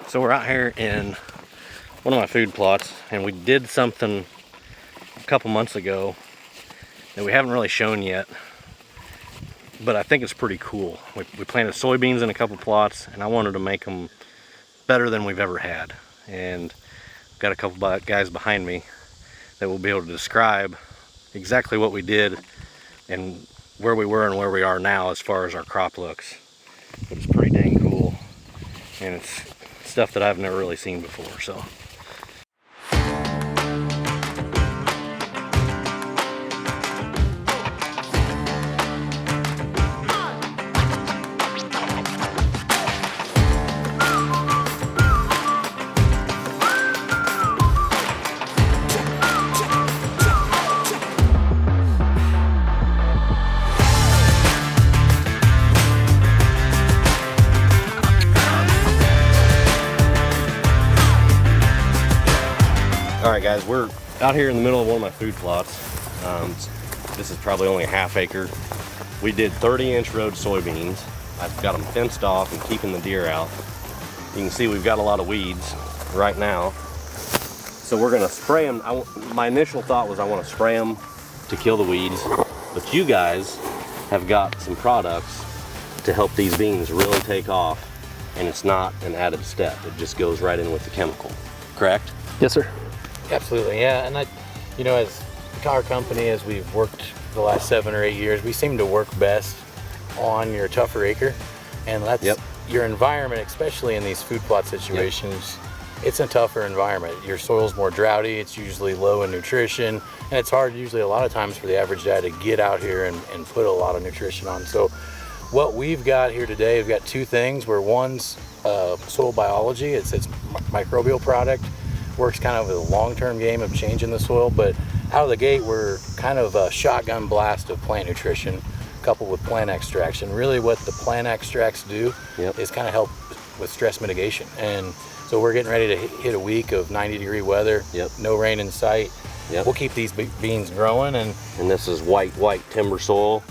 So we're out here in one of my food plots, and we did something a couple months ago that we haven't really shown yet, but I think it's pretty cool. We planted soybeans in a couple plots, and I wanted to make them better than we've ever had. And I've got a couple guys behind me that will be able to describe exactly what we did and where we were and where we are now as far as our crop looks. But it's pretty dang cool, and it's stuff that I've never really seen before. So alright guys, we're out here in the middle of one of my food plots. This is probably only a half acre. We did 30-inch row soybeans. I've got them fenced off and keeping the deer out. You can see we've got a lot of weeds right now. So we're gonna spray them. My initial thought was I want to spray them to kill the weeds, but you guys have got some products to help these beans really take off, and it's not an added step. It just goes right in with the chemical, correct? Yes, sir. Absolutely, yeah. And you know, as our company, as we've worked the last 7 or 8 years, we seem to work best on your tougher acre, and that's your environment, especially in these food plot situations. It's a tougher environment. Your soil's more droughty. It's usually low in nutrition, and it's hard usually a lot of times for the average guy to get out here and put a lot of nutrition on. So what we've got here today, we've got two things where one's soil biology. It's microbial product. Works kind of a long-term game of changing the soil, but out of the gate we're kind of a shotgun blast of plant nutrition coupled with plant extraction. Really what the plant extracts do is kind of help with stress mitigation. And so we're getting ready to hit a week of 90-degree weather, no rain in sight. We'll keep these beans growing. And this is white timber soil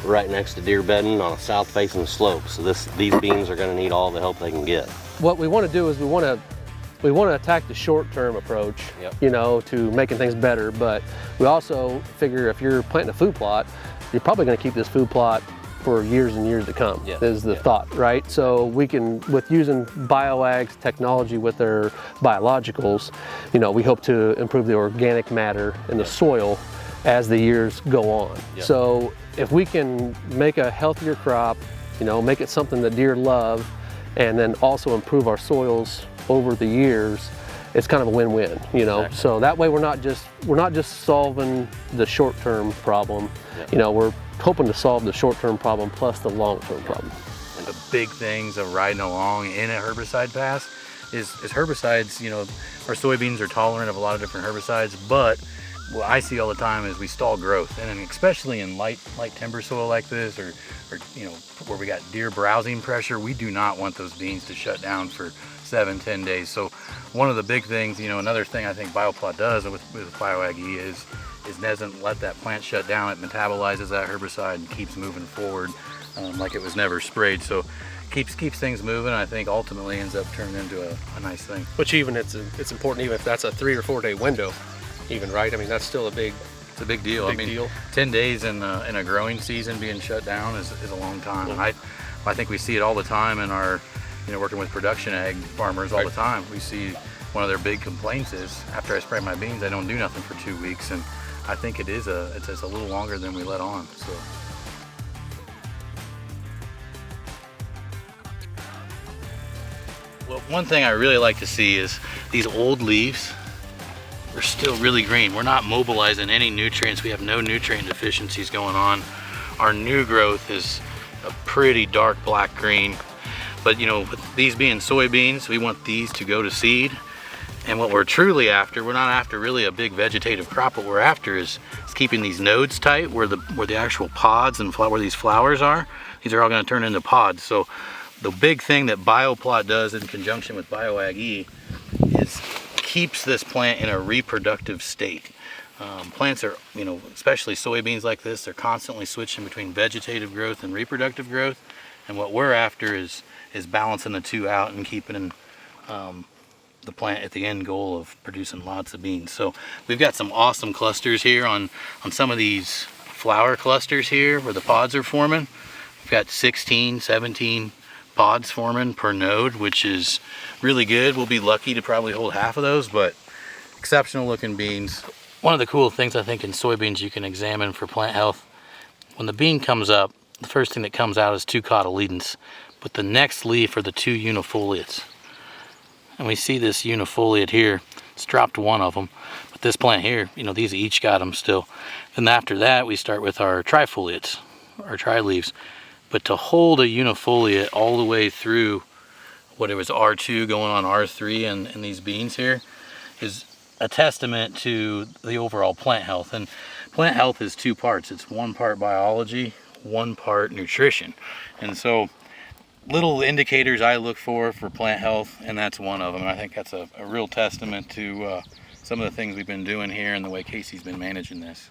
right next to deer bedding on a south-facing slope. So these beans are going to need all the help they can get. What we want to do is we want to attack the short-term approach, you know, to making things better, but we also figure if you're planting a food plot, you're probably going to keep this food plot for years and years to come, is the thought, right? So we can, with using bioag's technology with their biologicals, you know, we hope to improve the organic matter in the soil as the years go on. So if we can make a healthier crop, you know, make it something that deer love, and then also improve our soils over the years, it's kind of a win-win, you know. So that way we're not just solving the short-term problem. You know, we're hoping to solve the short-term problem plus the long-term problem. And the big things of riding along in a herbicide pass is herbicides. You know, our soybeans are tolerant of a lot of different herbicides, but what I see all the time is we stall growth, and especially in light timber soil like this, or you know, where we got deer browsing pressure, we do not want those beans to shut down for 7-10 days. So one of the big things, you know, another thing I think BioPlot does with BioAg is doesn't let that plant shut down. It metabolizes that herbicide and keeps moving forward like it was never sprayed. So keeps things moving. I think ultimately ends up turning into a nice thing. Which even it's important even if that's a 3 or 4 day window, even, right? I mean, that's still a big deal. I mean, 10 days in a growing season being shut down is a long time. And I think we see it all the time in our, you know, working with production ag farmers all the time. We see one of their big complaints is after I spray my beans, I don't do nothing for 2 weeks, and I think it's a little longer than we let on. So. Well, one thing I really like to see is these old leaves are still really green. We're not mobilizing any nutrients. We have no nutrient deficiencies going on. Our new growth is a pretty dark black green. But you know, with these being soybeans, we want these to go to seed. And what we're truly after, we're not after really a big vegetative crop. What we're after is keeping these nodes tight where the actual pods and where these flowers are. These are all going to turn into pods. So the big thing that BioPlot does in conjunction with BioAg is keeps this plant in a reproductive state. Plants are, you know, especially soybeans like this, they're constantly switching between vegetative growth and reproductive growth. And what we're after is balancing the two out and keeping the plant at the end goal of producing lots of beans. So we've got some awesome clusters here on some of these flower clusters here where the pods are forming. We've got 16, 17 pods forming per node, which is really good. We'll be lucky to probably hold half of those, but exceptional looking beans. One of the cool things I think in soybeans you can examine for plant health, when the bean comes up, the first thing that comes out is 2 cotyledons, but the next leaf are the 2 unifoliates. And we see this unifoliate here, it's dropped one of them, but this plant here, you know, these each got them still. Then after that we start with our trifoliates, our tri-leaves. But to hold a unifoliate all the way through what it was R2 going on R3 and these beans here is a testament to the overall plant health. And plant health is 2 parts. It's 1 part biology, 1 part nutrition. And so little indicators I look for plant health, and that's one of them. And I think that's a real testament to some of the things we've been doing here and the way Casey's been managing this.